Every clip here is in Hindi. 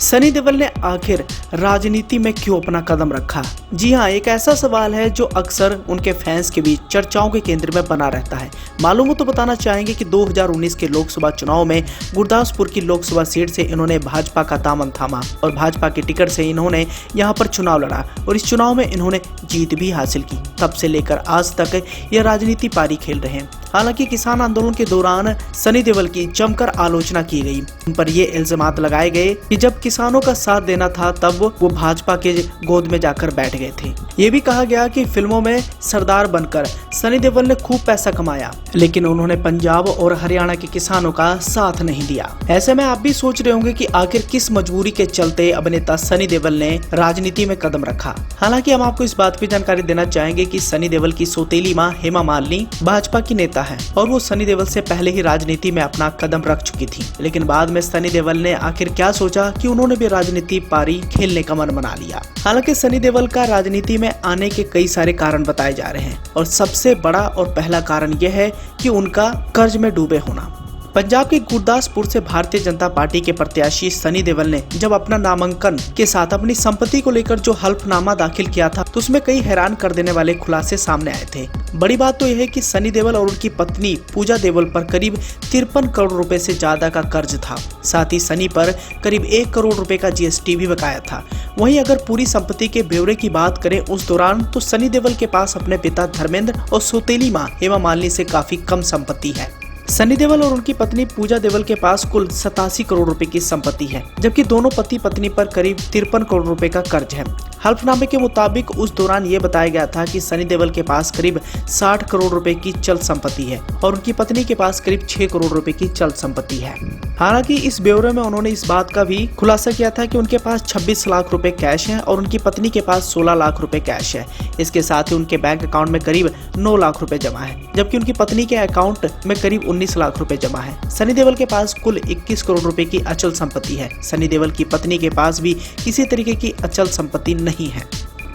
सनी देओल ने आखिर राजनीति में क्यों अपना कदम रखा? जी हाँ, एक ऐसा सवाल है जो अक्सर उनके फैंस के बीच चर्चाओं के केंद्र में बना रहता है। मालूम हो तो बताना चाहेंगे कि 2019 के लोकसभा चुनाव में गुरदासपुर की लोकसभा सीट से इन्होंने भाजपा का दामन थामा और भाजपा के टिकट से इन्होंने यहां पर चुनाव लड़ा और इस चुनाव में इन्होंने जीत भी हासिल की। तब से लेकर आज तक ये राजनीति पारी खेल रहे हैं। हालांकि किसान आंदोलन के दौरान सनी देओल की जमकर आलोचना की गई। उन पर ये इल्जामात लगाए गए कि जब किसानों का साथ देना था तब वो भाजपा के गोद में जाकर बैठ गए थे। ये भी कहा गया कि फिल्मों में सरदार बनकर सनी देओल ने खूब पैसा कमाया, लेकिन उन्होंने पंजाब और हरियाणा के किसानों का साथ नहीं दिया। ऐसे में आप भी सोच रहे होंगे कि आखिर किस मजबूरी के चलते अभिनेता सनी देओल ने राजनीति में कदम रखा। हालांकि हम आपको इस बात की जानकारी देना चाहेंगे कि सनी देओल की सौतेली मां हेमा मालिनी भाजपा की नेता है और वो सनी देओल से पहले ही राजनीति में अपना कदम रख चुकी थी। लेकिन बाद में सनी देओल ने आखिर क्या सोचा कि उन्होंने भी राजनीति पारी खेलने का मन बना लिया। हालांकि सनी देओल का राजनीति में आने के कई सारे कारण बताए जा रहे हैं और सबसे बड़ा और पहला कारण यह है कि उनका कर्ज में डूबे होना। पंजाब के गुरदासपुर से भारतीय जनता पार्टी के प्रत्याशी सनी देओल ने जब अपना नामांकन के साथ अपनी संपत्ति को लेकर जो हल्फनामा दाखिल किया था तो उसमें कई हैरान कर देने वाले खुलासे सामने आए थे। बड़ी बात तो यह है कि सनी देओल और उनकी पत्नी पूजा देओल पर करीब 53 करोड़ रुपए से ज्यादा का कर्ज था। साथ ही सनी पर करीब 1 करोड़ रुपए का GST भी बकाया था। वहीं अगर पूरी संपत्ति के ब्यौरे की बात करें उस दौरान तो सनी देओल के पास अपने पिता धर्मेंद्र और सौतेली मां हेमा मालिनी से काफी कम संपत्ति है। सनी देओल और उनकी पत्नी पूजा देओल के पास कुल 87 करोड़ रुपए की संपत्ति है, जबकि दोनों पति पत्नी पर करीब 53 करोड़ रुपए का कर्ज है। हल्फनामे के मुताबिक उस दौरान ये बताया गया था कि सनी देओल के पास करीब 60 करोड़ रुपए की चल संपत्ति है और उनकी पत्नी के पास करीब 6 करोड़ रुपए की चल संपत्ति है। हालांकि इस ब्यौरे में उन्होंने इस बात का भी खुलासा किया था कि उनके पास 26 लाख रुपए कैश है और उनकी पत्नी के पास 16 लाख रुपए कैश है। इसके साथ ही उनके बैंक अकाउंट में करीब 9 लाख रुपए जमा है, जबकि उनकी पत्नी के अकाउंट में करीब 19 लाख रुपए जमा है। सनी देओल के पास कुल 21 करोड़ रुपए की अचल संपत्ति है। सनी देओल की पत्नी के पास भी किसी तरीके की अचल संपत्ति नहीं है।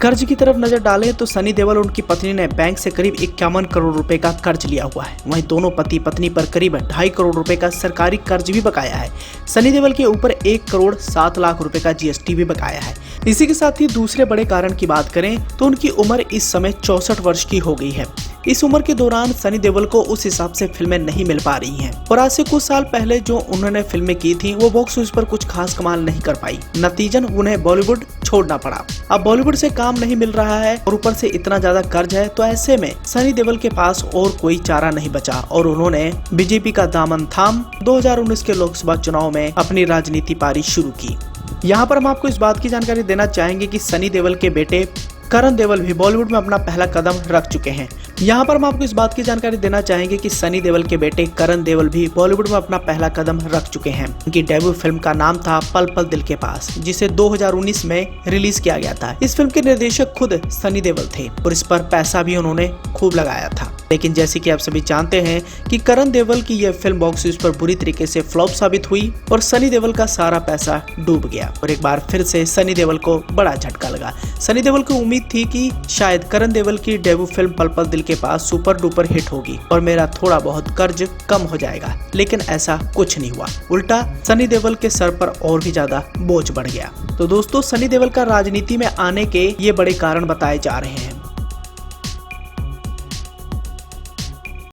कर्ज की तरफ नजर डालें तो सनी देओल और उनकी पत्नी ने बैंक से करीब 51 करोड़ रुपए का कर्ज लिया हुआ है। वहीं दोनों पति पत्नी पर करीब 2.5 करोड़ रुपए का सरकारी कर्ज भी बकाया है। सनी देओल के ऊपर 1 करोड़ 7 लाख रुपए का GST भी बकाया है। इसी के साथ ही दूसरे बड़े कारण की बात करें तो उनकी उम्र इस समय 64 वर्ष की हो गई है। इस उम्र के दौरान सनी देओल को उस हिसाब से फिल्में नहीं मिल पा रही हैं और आज से कुछ साल पहले जो उन्होंने फिल्में की थी वो बॉक्स ऑफिस पर कुछ खास कमाल नहीं कर पाई। नतीजन उन्हें बॉलीवुड छोड़ना पड़ा। अब बॉलीवुड से काम नहीं मिल रहा है और ऊपर से इतना ज्यादा कर्ज है, तो ऐसे में सनी देओल के पास और कोई चारा नहीं बचा और उन्होंने बीजेपी का दामन थाम 2019 के लोकसभा चुनाव में अपनी राजनीति पारी शुरू की। यहाँ पर हम आपको इस बात की जानकारी देना चाहेंगे कि सनी देओल के बेटे करण देओल भी बॉलीवुड में अपना पहला कदम रख चुके हैं। यहाँ पर हम आपको इस बात की जानकारी देना चाहेंगे कि सनी देओल के बेटे करण देओल भी बॉलीवुड में अपना पहला कदम रख चुके हैं। उनकी डेब्यू फिल्म का नाम था पल पल दिल के पास, जिसे 2019 में रिलीज किया गया था। इस फिल्म के निर्देशक खुद सनी देओल थे और इस पर पैसा भी उन्होंने खूब लगाया था। लेकिन जैसे कि आप सभी जानते हैं कि करण देओल की यह फिल्म बॉक्स ऑफिस पर बुरी तरीके से फ्लॉप साबित हुई और सनी देओल का सारा पैसा डूब गया और एक बार फिर से सनी देओल को बड़ा झटका लगा। सनी देओल को उम्मीद थी कि शायद करण देओल की डेब्यू फिल्म पल पल दिल के पास सुपर डुपर हिट होगी और मेरा थोड़ा बहुत कर्ज कम हो जाएगा, लेकिन ऐसा कुछ नहीं हुआ। उल्टा सनी देओल के सर पर और भी ज्यादा बोझ बढ़ गया। तो दोस्तों, सनी देओल का राजनीति में आने के ये बड़े कारण बताए जा रहे हैं।